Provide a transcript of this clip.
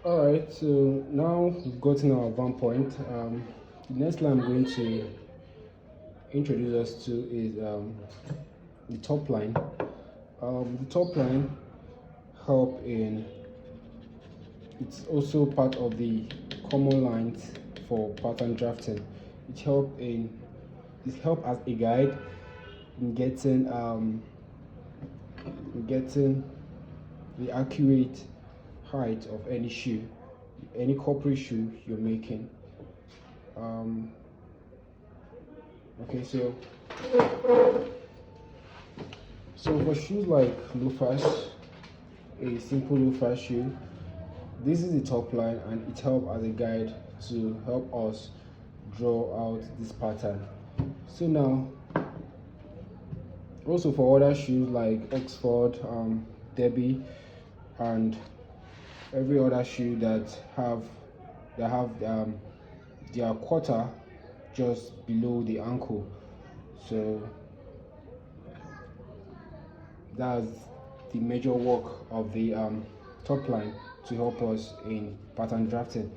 All right, so now we've gotten our one point. The next line I'm going to introduce us to is the top line. The top line help in it's also part of the common lines for pattern drafting. It help in it help as a guide in getting the accurate height of any shoe, any corporate shoe you're making. Um, okay, so for shoes like loafers, a simple loafer shoe, this is the top line and it helps as a guide to help us draw out this pattern. So now, also for other shoes like Oxford, Derby, and every other shoe that have their quarter just below the ankle, so that's the major work of the top line to help us in pattern drafting.